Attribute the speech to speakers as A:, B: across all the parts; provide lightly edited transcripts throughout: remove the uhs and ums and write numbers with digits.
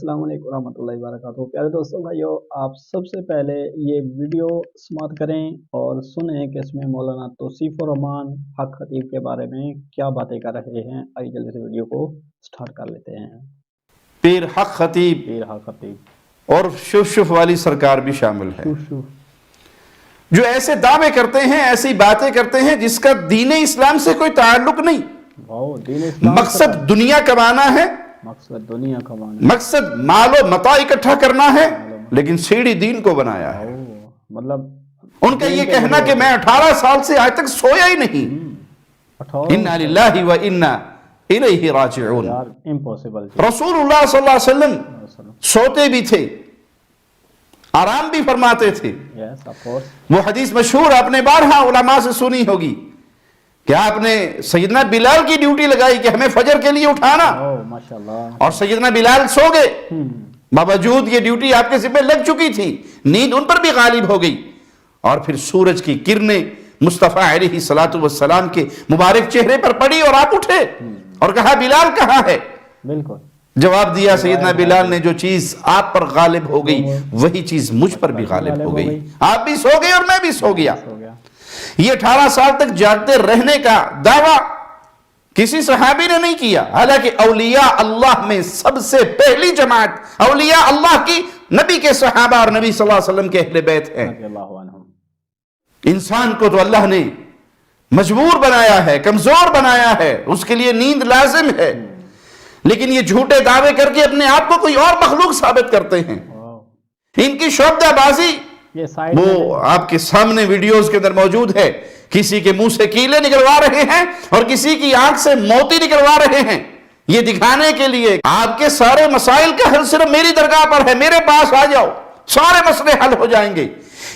A: अस्सलाम वालेकुम रहमतुल्लाहि वबरकातुहू। प्यारे दोस्तों भाइयों, आप सबसे पहले ये वीडियो समाप्त करें और सुनें कि इसमें मौलाना तौसीफुर रहमान हक खतीब के बारे में क्या बातें कर रहे हैं। आइए जल्दी से वीडियो को स्टार्ट कर लेते हैं।
B: पीर हक खतीब और शुफ वाली सरकार भी शामिल है, जो ऐसे दावे करते हैं, ऐसी बातें करते हैं जिसका दीन इस्लाम से कोई ताल्लुक नहीं। मकसद दुनिया कमाना है, मकसद मालो मता इकट्ठा करना है, लेकिन सीढ़ी दीन को बनाया है।
A: मतलब
B: उनका ये कहना कि मैं 18 साल से आज तक सोया ही नहीं, इन्ना लिल्लाहि व इन्ना इलैहि राजिऊन।
A: इम्पॉसिबल।
B: रसूलुल्लाह सल्लल्लाहु अलैहि वसल्लम सोते भी थे, आराम भी फरमाते थे। वो हदीस मशहूर आपने बारहा उलमा से सुनी होगी कि आपने सैयदना बिलाल की ड्यूटी लगाई कि हमें फजर के लिए उठाना,
A: माशाल्लाह,
B: और सैयदना बिलाल सो गए। बावजूद ये ड्यूटी आपके सिर पे लग चुकी थी, नींद उन पर भी गालिब हो गई, और फिर सूरज की किरणें मुस्तफा अलैहिस्सलातु वस्सलाम के मुबारक चेहरे पर पड़ी और आप उठे और कहा बिलाल कहाँ है।
A: बिल्कुल
B: जवाब दिया सैयदना बिलाल ने, जो चीज आप पर गालिब हो गई वही चीज मुझ पर भी गालिब हो गई। आप भी सो गए और मैं भी सो गया। ये 18 साल तक जागते रहने का दावा किसी सहाबी ने नहीं किया, हालांकि औलिया अल्लाह में सबसे पहली जमात औलिया अल्लाह की नबी के सहाबा और नबी सल्लल्लाहु अलैहि वसल्लम के अहले बैत हैं। इंसान को तो अल्लाह ने मजबूर बनाया है, कमजोर बनाया है, उसके लिए नींद लाजिम है, लेकिन ये झूठे दावे करके अपने आप को कोई और मखलूक साबित करते हैं। इनकी शोबदाबाजी वो आपके सामने वीडियोस के अंदर मौजूद है। किसी के मुंह से कीले निकलवा रहे हैं और किसी की आंख से मोती निकलवा रहे हैं, ये दिखाने के लिए आपके सारे मसाइल का हल सिर्फ मेरी दरगाह पर है, मेरे पास आ जाओ, सारे मसले हल हो जाएंगे।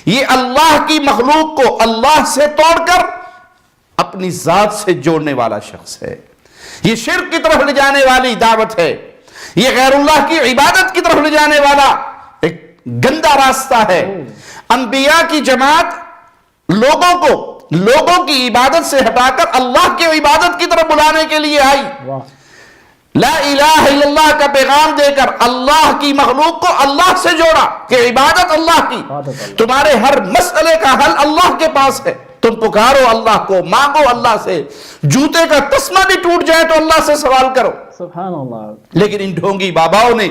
B: ये अल्लाह की मखलूक को अल्लाह से तोड़कर अपनी जात से जोड़ने वाला शख्स है। ये शिर्क की तरफ ले जाने वाली दावत है, ये गैरुल्लाह की इबादत की तरफ ले जाने वाला एक गंदा रास्ता है। अंबिया की जमात लोगों की इबादत से हटाकर अल्लाह की इबादत की तरफ बुलाने के लिए आई। ला इलाहा इल्लल्लाह का पैगाम देकर अल्लाह की मखलूक को अल्लाह से जोड़ा कि इबादत अल्लाह की, तुम्हारे हर मसले का हल अल्लाह के पास है, तुम पुकारो अल्लाह को, मांगो अल्लाह से, जूते का तस्मा भी टूट जाए तो अल्लाह से सवाल करो।
A: सुभान अल्लाह।
B: लेकिन इन ढोंगी बाबाओं ने,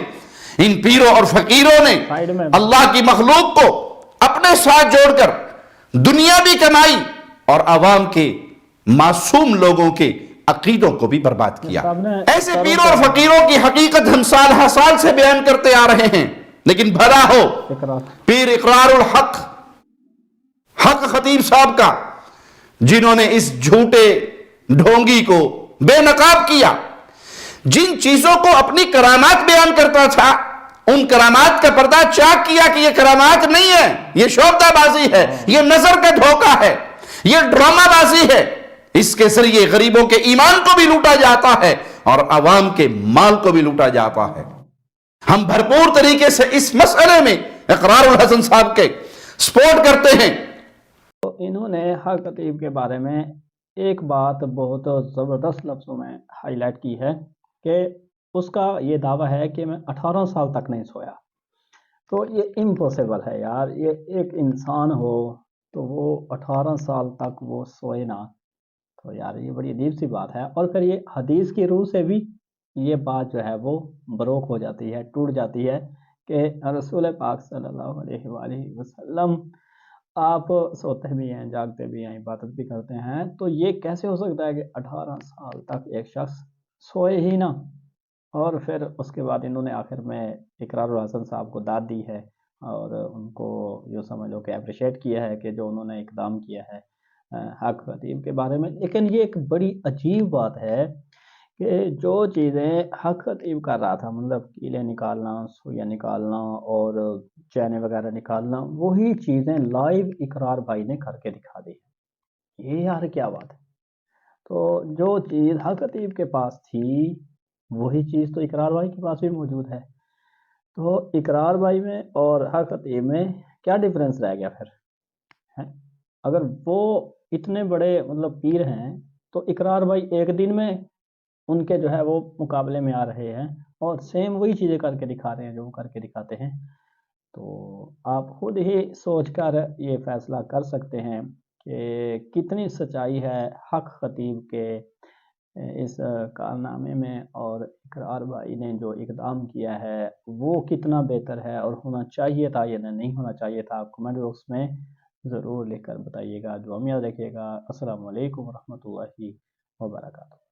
B: इन पीरों और फकीरों ने अल्लाह की मखलूक को अपने साथ जोड़कर दुनिया भी कमाई और आवाम के मासूम लोगों के अकीदों को भी बर्बाद किया। ऐसे पीरों और फकीरों की हकीकत हम साल हर साल से बयान करते आ रहे हैं, लेकिन भला हो पीर इकरारुल हक खतीब साहब का, जिन्होंने इस झूठे ढोंगी को बेनकाब किया। जिन चीजों को अपनी करामात बयान करता था, उन करामात का पर्दा चाक किया कि ये करामात नहीं है, ये शोबदाबाजी है, ये नजर का धोखा है, ये ड्रामाबाजी है। इसके जरिए गरीबों के ईमान को भी लूटा जाता है और अवाम के माल को भी लूटा जाता है। हम भरपूर तरीके से इस मसले में इकरारुल हसन साहब के सपोर्ट करते हैं।
A: तो इन्होंने हक खतीब के बारे में एक बात बहुत ज़बरदस्त लफ्ज़ों में हाईलाइट की है कि उसका ये दावा है कि मैं 18 साल तक नहीं सोया। तो ये इम्पॉसिबल है यार, ये एक इंसान हो तो वो 18 साल तक वो सोए ना, तो यार ये बड़ी अजीब सी बात है। और फिर ये हदीस की रूह से भी ये बात जो है वो बरोक हो जाती है, टूट जाती है कि रसूल पाक सल्लल्लाहु अलैहि वसल्लम आप सोते भी हैं, जागते भी हैं, इबादत भी करते हैं, तो ये कैसे हो सकता है कि 18 साल तक एक शख्स सोए ही ना। और फिर उसके बाद इन्होंने आखिर में इकरारुल हसन साहब को दाद दी है और उनको यूँ समझ लो कि अप्रिशिएट किया है कि जो उन्होंने इकदाम किया है हक खतीब के बारे में। लेकिन ये एक बड़ी अजीब बात है कि जो चीज़ें हक खतीब कर रहा था, मतलब कीले निकालना, सुइयाँ निकालना और चैने वगैरह निकालना, वही चीज़ें लाइव इकरार भाई ने करके दिखा दी। ये यार क्या बात है। तो जो चीज़ हक खतीब के पास थी वही चीज़ तो इकरार भाई के पास भी मौजूद है। तो इकरार भाई में और हक खतीब में क्या डिफरेंस रह गया फिर है? अगर वो इतने बड़े मतलब पीर हैं तो इकरार भाई एक दिन में ان کے جو ہے وہ مقابلے میں آ رہے ہیں اور سیم وہی چیزیں کر کے دکھا رہے ہیں جو وہ کر کے دکھاتے ہیں. تو آپ خود ہی سوچ کر یہ فیصلہ کر سکتے ہیں کہ کتنی سچائی ہے حق خطیب کے اس کارنامے میں، اور اقرار بھائی نے جو اقدام کیا ہے وہ کتنا بہتر ہے اور ہونا چاہیے تھا یا نہیں ہونا چاہیے تھا. آپ کمنٹ باکس میں ضرور لکھ کر بتائیے گا. دعا میں رکھیے گا. السلام علیکم ورحمۃ اللہ وبرکاتہ.